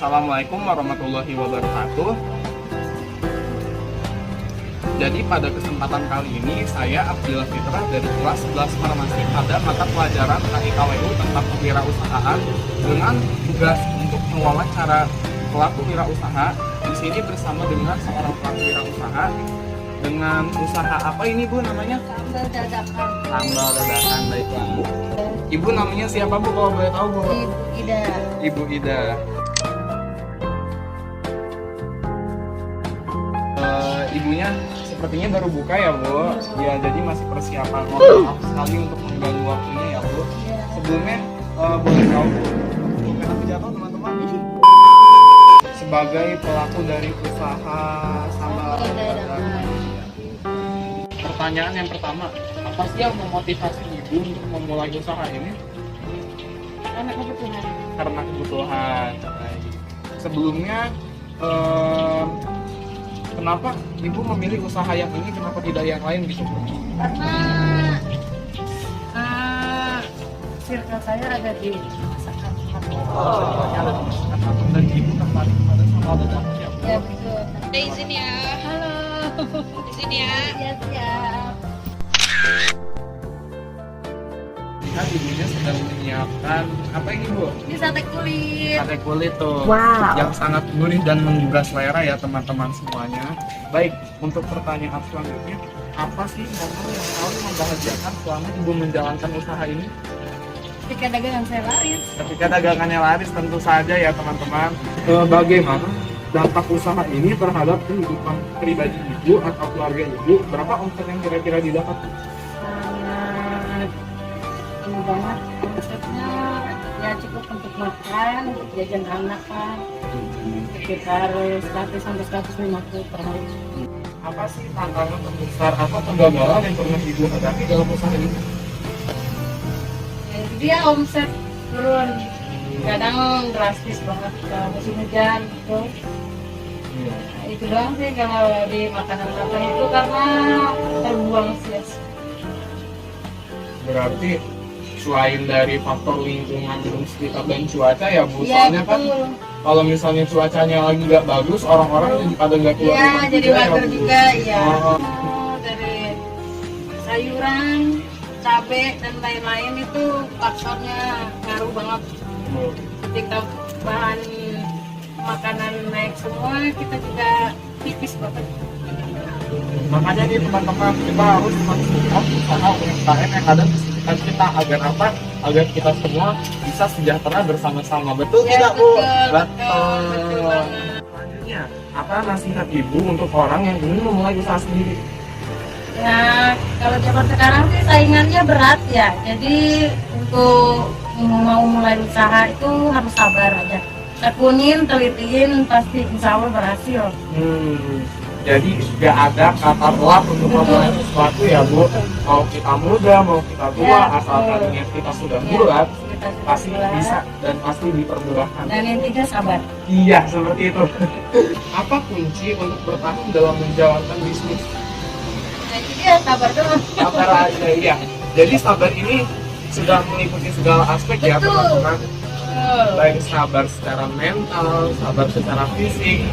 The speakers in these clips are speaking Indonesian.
Assalamualaikum warahmatullahi wabarakatuh. Jadi pada kesempatan kali ini saya Abdillah Fitrah dari kelas 11 Farmasi pada mata pelajaran KIKWU tentang kewirausahaan dengan tugas untuk mewawancara pelaku wirausaha. Di sini bersama dengan seorang pelaku wirausaha dengan usaha apa ini Bu namanya? Sambal dadakan. Sambal dadakan, baiklah. Ibu namanya siapa Bu kalau boleh tahu Bu? Ibu Ida. Ibu Ida. Ibunya sepertinya baru buka ya Bu. Ya jadi masih persiapan. Mohon maaf sekali untuk mengganggu waktunya ya Bu. Sebelumnya boleh tahu Bu, kenapa jatuh teman-teman? Sebagai pelaku dari usaha sambal dadakan. Pertanyaan yang pertama, apa sih yang memotivasi Ibu untuk memulai usaha ini? Karena kebutuhan. Karena kebutuhan. Baik. Sebelumnya kenapa Ibu memilih usaha yang ini, kenapa tidak yang lain gitu? Karena circle saya ada di masakan. Dan Ibu tertarik pada sambal dadakan ya? Ya betul. Ada izin ya. Halo. Izin ya. Ya siap. Lihat ibunya sedang menyiapkan apa ini Bu? Ini sate kulit. Sate kulit tuh. Wow. Yang sangat gurih dan menggugah selera ya teman-teman semuanya. Baik, untuk pertanyaan selanjutnya, apa sih momen yang paling membahagiakan selama Ibu menjalankan usaha ini? Ketika dagangan saya laris. Ketika dagangannya laris tentu saja ya teman-teman. Bagaimana dampak usaha ini terhadap kehidupan pribadi Ibu atau keluarga Ibu? Berapa omset yang kira-kira didapat? Sangat ini banget konsepnya, ya cukup untuk makan, untuk jajan anak kan sekitar 100-150 per hari. Apa sih tantangan terbesar atau kegagalan yang pernah Ibu hadapi dalam usaha ini? Ya, itu dia omset turun, kadang drastis banget kalau musim hujan gitu. Nah, itu doang sih kalau di makanan-makanan itu karena terbuang sia-sia. Berarti selain dari faktor lingkungan sekitar dan cuaca ya Bu, Iya soalnya kan betul. kalau misalnya cuacanya lagi nggak bagus, orang-orang jadi pada nggak keluar Iya rumah jadi juga ya, mager Bu. juga ya. Oh. Dari sayuran, cabai dan lain-lain itu faktornya ngaruh banget. Ketika bahan makanan naik semua, kita juga tipis banget. Makanya nih teman-teman, kita harus mensupport usaha UMKM yang ada di sekitar kita agar apa? Agar kita semua bisa sejahtera bersama-sama. Betul Ya, tidak Bu? betul banget. Selanjutnya, apa nasihat Ibu untuk orang yang ingin memulai usaha sendiri? Ya, kalau zaman sekarang sih saingannya berat ya. Jadi untuk mau mulai usaha itu harus sabar aja. Tekunin, telitiin, pasti insya Allah berhasil. Jadi nggak ada kata telat untuk memulai sesuatu ya Bu. Mau kita muda, mau kita tua, Ya, asalkan betul. niat kita sudah Ya, bulat, kita sudah pasti bulat. bisa dan pasti dipermudahkan. Dan yang tiga sabar. Iya, seperti itu. Apa kunci untuk bertahan dalam menjalankan bisnis? Nah, itu dia sabar doang. Sabar aja, iya. Jadi sabar ini sudah meliputi segala aspek ya Betul. teman-teman. Betul. Baik sabar secara mental, sabar secara fisik.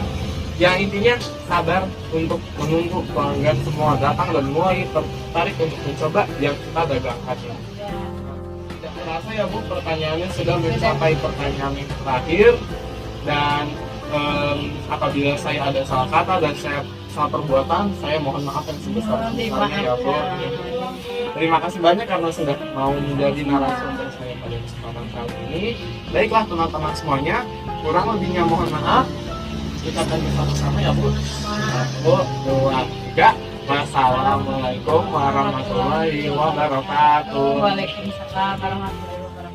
Yang intinya sabar untuk menunggu pelanggan semua datang dan mulai tertarik untuk mencoba yang kita dagangkan. Tidak terasa ya Bu, pertanyaannya sudah mencapai pertanyaan yang terakhir. Dan apabila saya ada salah kata dan saya salah perbuatan, saya mohon maaf yang sebesar-besarnya ya Bu. Terima kasih banyak karena sudah mau menjadi narasumber saya pada kesempatan kali ini. Baiklah teman-teman semuanya, kurang lebihnya mohon maaf. Kita akan bersama-sama ya Bu. 1, 2, 3. Wassalamualaikum warahmatullahi wabarakatuh. Waalaikumsalam warahmatullahi wabarakatuh.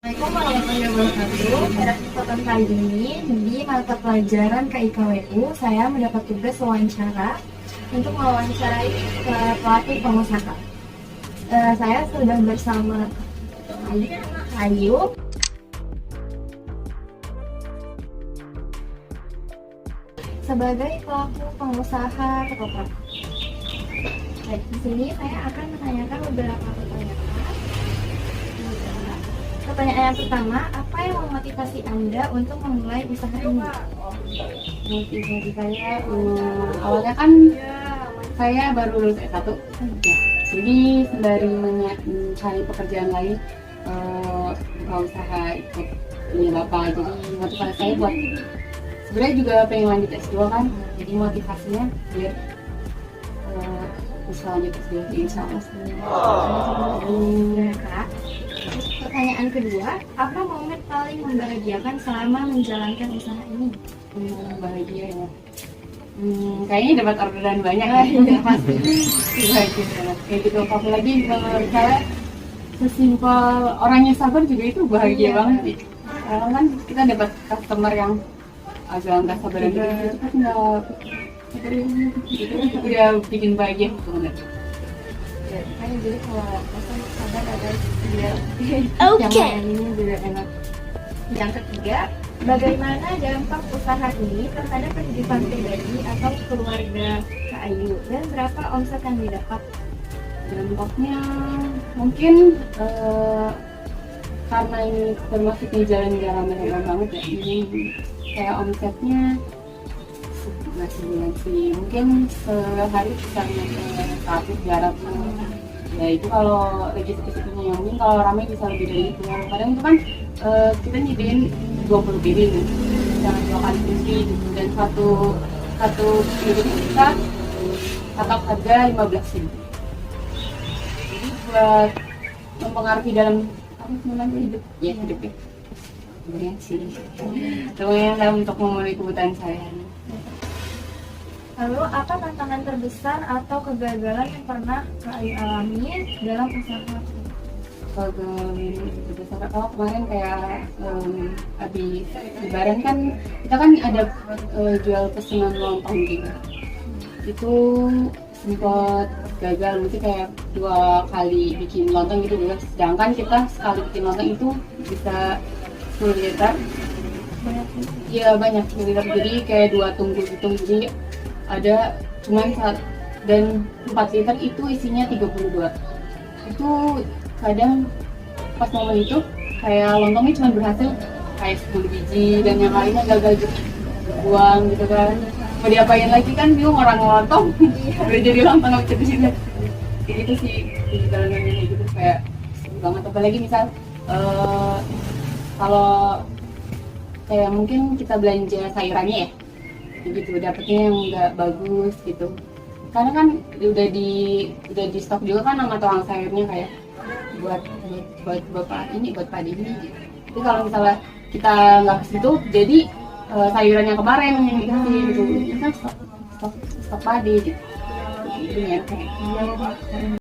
Assalamualaikum warahmatullahi wabarakatuh. Pada kesempatan kali ini di mata pelajaran KIKWU saya mendapat tugas wawancara untuk mewawancarai pelaku pengusaha. Saya sudah bersama Ayu. sebagai pelaku pengusaha ketoprak. Baik, di sini saya akan menanyakan beberapa pertanyaan. Pertanyaan yang pertama, apa yang memotivasi Anda untuk memulai usaha ini? Motivasi saya, awalnya kan saya baru lulus S1 ya. Jadi sembari mencari pekerjaan lain, buka usaha ikut punya bapak. Jadi motivasi saya buat sebenarnya juga pengen lanjut S2 kan. Jadi motivasinya biar bisa lanjut S2 insya Allah. Kak, pertanyaan kedua, apa momen paling membahagiakan selama menjalankan usaha ini? Bahagia ya. Kayaknya dapat orderan banyak ya. Pasti bahagia banget. Kayak gitu. Apalagi saya sesimpel orangnya sabar juga itu bahagia banget sih. Karena kan kita dapat customer yang agak nggak sabaran gitu kan gitu udah bikin bahagia banget. Ya, makanya jadi kalau pesan sabar ada dia Yang lain ini juga enak. Yang ketiga, bagaimana dampak usaha ini terhadap kehidupan pribadi atau keluarga Kak Ayu dan berapa omset yang didapat? Dampaknya mungkin karena ini termasuknya jalan gak rame-rame banget ya, ini kayak omsetnya nggak sebulan sih, mungkin sehari bisa 100-200 ya. Itu kalau lagi sepi-sepinya, yang mungkin kalau rame bisa lebih dari itu. Kadang itu kan kita nyediain 20 piring jangan 2 kali kunci gitu, dan satu piring kita patok harga 15.000. Jadi buat mempengaruhi dalam hidup ya, hidupnya lumayan sih, lumayan lah untuk memenuhi kebutuhan saya. Lalu apa tantangan terbesar atau kegagalan yang pernah Kak Ayu alami dalam usaha? Sebesar kemarin kayak habis lebaran kan kita kan ada jual pesanan lontong gitu, itu sempat gagal, mungkin kayak 2 kali bikin lontong gitu guys. Sedangkan kita sekali bikin lontong itu bisa 10 liter ya, banyak 10 liter, jadi kayak 2 tungku gitu. Jadi ada cuman dan 4 liter itu isinya 32. Itu kadang pas momen itu kayak lontongnya cuma berhasil kayak 10 biji dan yang lainnya gagal gitu, buang gitu kan. Mau diapain lagi kan, bingung orang lontong udah jadi lontong nggak bisa disini. Kayak gitu sih di jalanannya gitu, kayak sedih banget. Apalagi misal kalau kayak mungkin kita belanja sayurannya ya gitu, dapetnya yang nggak bagus gitu, karena kan udah di stok juga kan sama tukang sayurnya, kayak buat bapak ini, buat padi ini gitu. Jadi kalau misalnya kita nggak ke situ, jadi sayuran yang kemarin yang dikasih gitu, ini kan stok padi gitu. Ini ya kayak